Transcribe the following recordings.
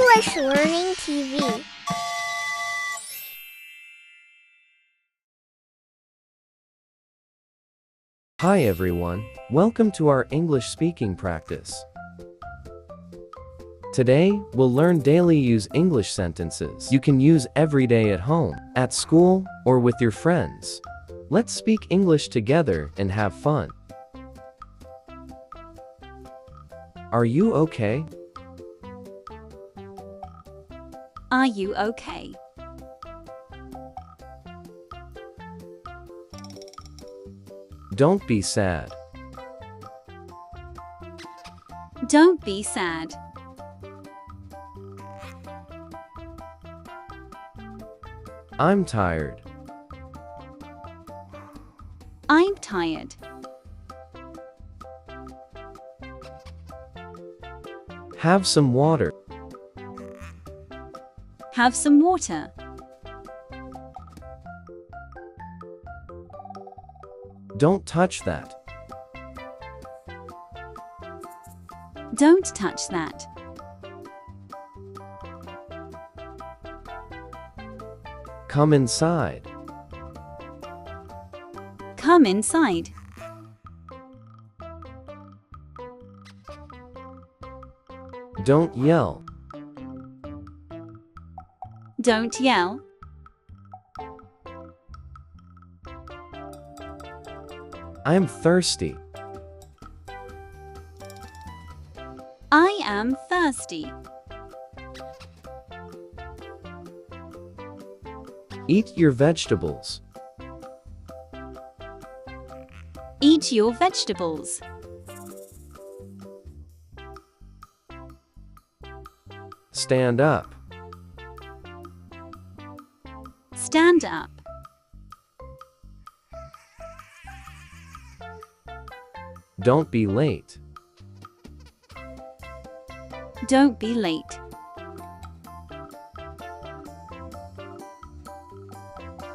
English Learning TV. Hi everyone, welcome to our English speaking practice. Today, we'll learn daily use English sentences you can use every day at home, at school, or with your friends. Let's speak English together and have fun. Are you okay? Are you okay? Don't be sad. Don't be sad. I'm tired. I'm tired. Have some water. Have some water. Don't touch that. Don't touch that. Come inside. Come inside. Don't yell. Don't yell. I'm thirsty. I am thirsty. Eat your vegetables. Eat your vegetables. Stand up. Stand up. Don't be late. Don't be late.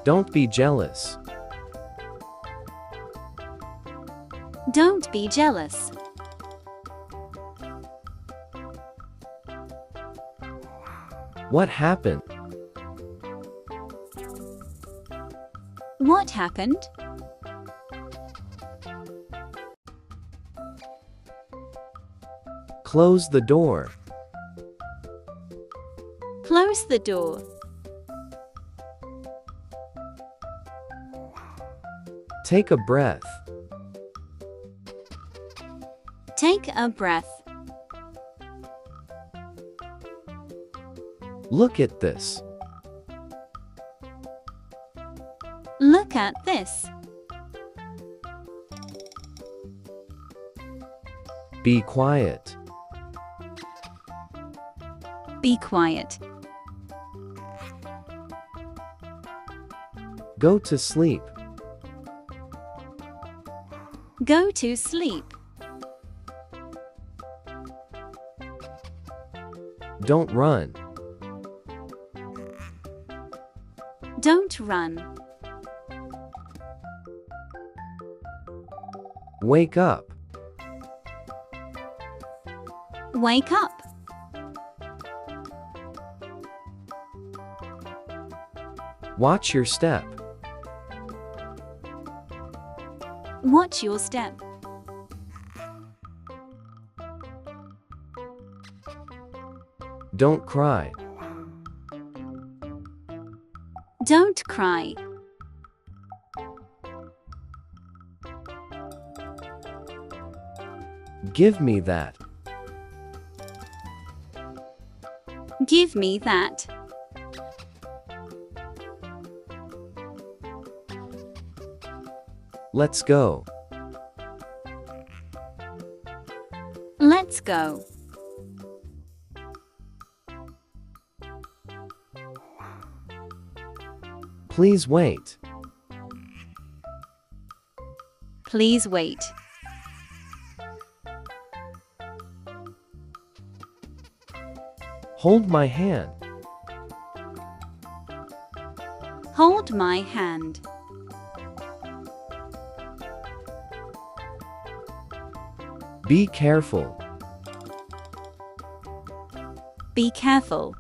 Don't be jealous. Don't be jealous. What happened? What happened? Close the door. Close the door. Take a breath. Take a breath. Look at this. Look at this. Be quiet. Be quiet. Go to sleep. Go to sleep. Don't run. Don't run. Wake up. Wake up. Watch your step. Watch your step. Don't cry. Don't cry. Give me that. Give me that. Let's go. Let's go. Please wait. Please wait. Hold my hand. Hold my hand. Be careful. Be careful.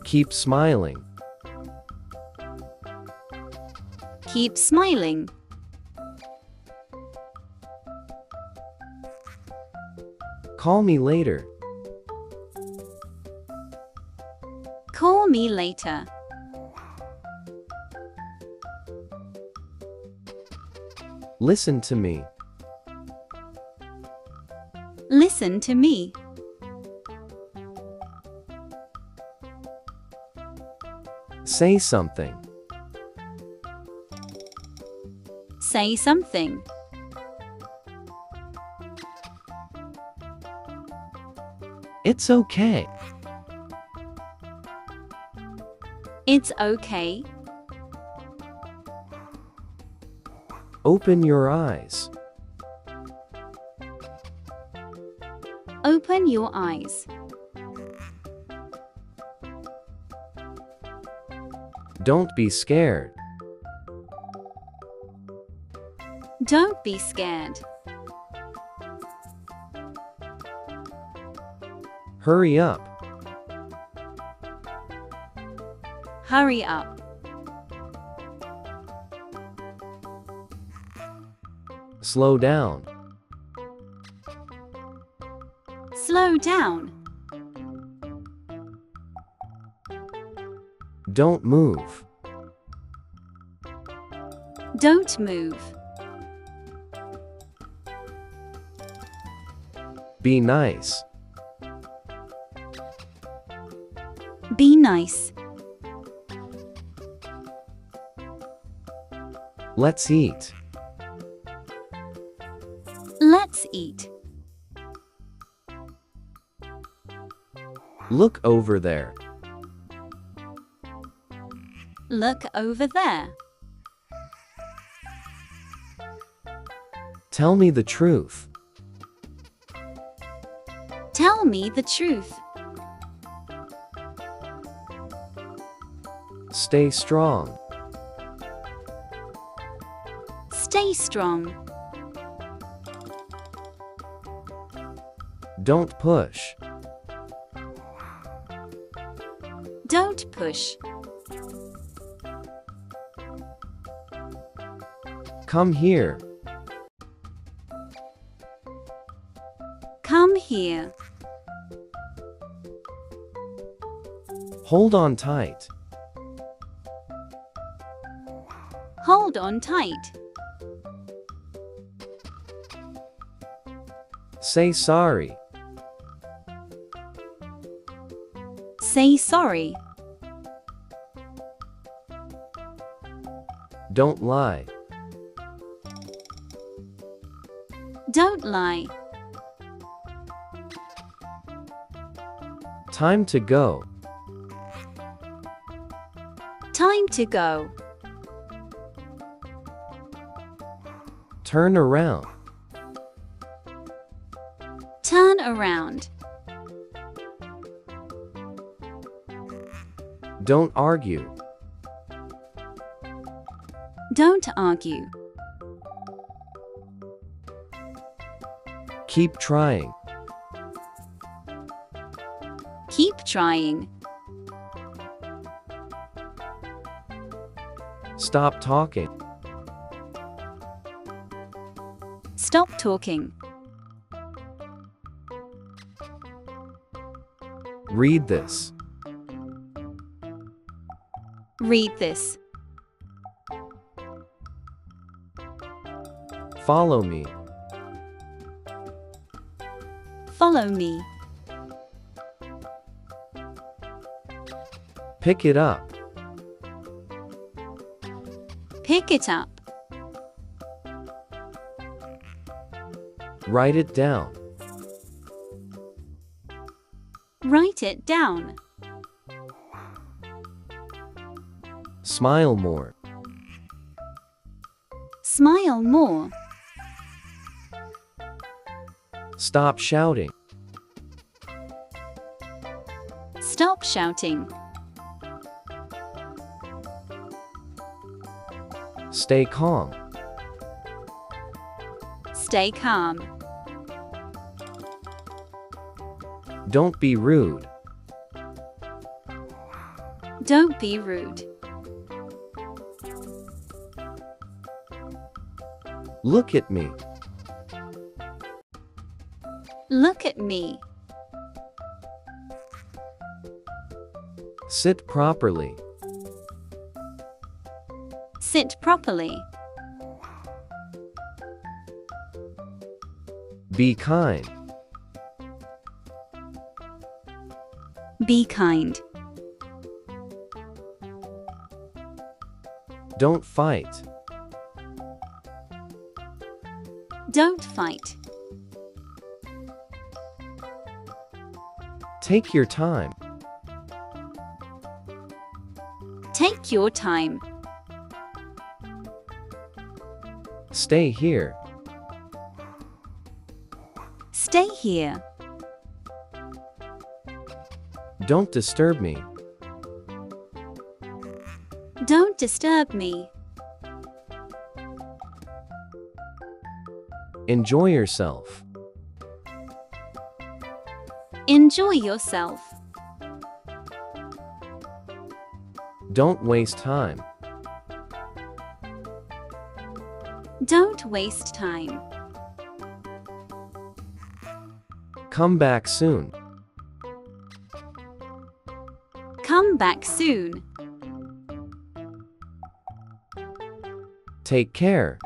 Keep smiling. Keep smiling. Call me later. Call me later. Listen to me. Listen to me. Say something. Say something. It's okay. It's okay. Open your eyes. Open your eyes. Don't be scared. Don't be scared. Hurry up. Hurry up. Slow down. Slow down. Don't move. Don't move. Be nice. Be nice. Let's eat. Let's eat. Look over there. Look over there. Tell me the truth. Tell me the truth. Stay strong. Stay strong. Don't push. Don't push. Come here. Come here. Hold on tight. Hold on tight. Say sorry. Say sorry. Don't lie. Don't lie. Time to go. Time to go. Turn around. Turn around. Don't argue. Don't argue. Keep trying. Keep trying. Stop talking. Stop talking. Read this. Read this. Follow me. Follow me. Pick it up. Pick it up. Write it down. Write it down. Smile more. Smile more. Stop shouting. Stop shouting. Stay calm. Stay calm. Don't be rude. Don't be rude. Look at me. Look at me. Sit properly. Sit properly. Be kind. Be kind. Don't fight. Don't fight. Take your time. Take your time. Stay here. Stay here. Don't disturb me. Don't disturb me. Enjoy yourself. Enjoy yourself. Don't waste time. Don't waste time. Come back soon. Come back soon. Take care.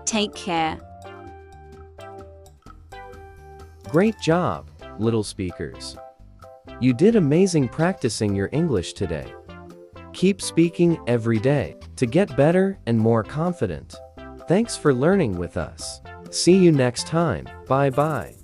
Take care. Great job, little speakers. You did amazing practicing your English today. Keep speaking every day to get better and more confident. Thanks for learning with us. See you next time. Bye bye.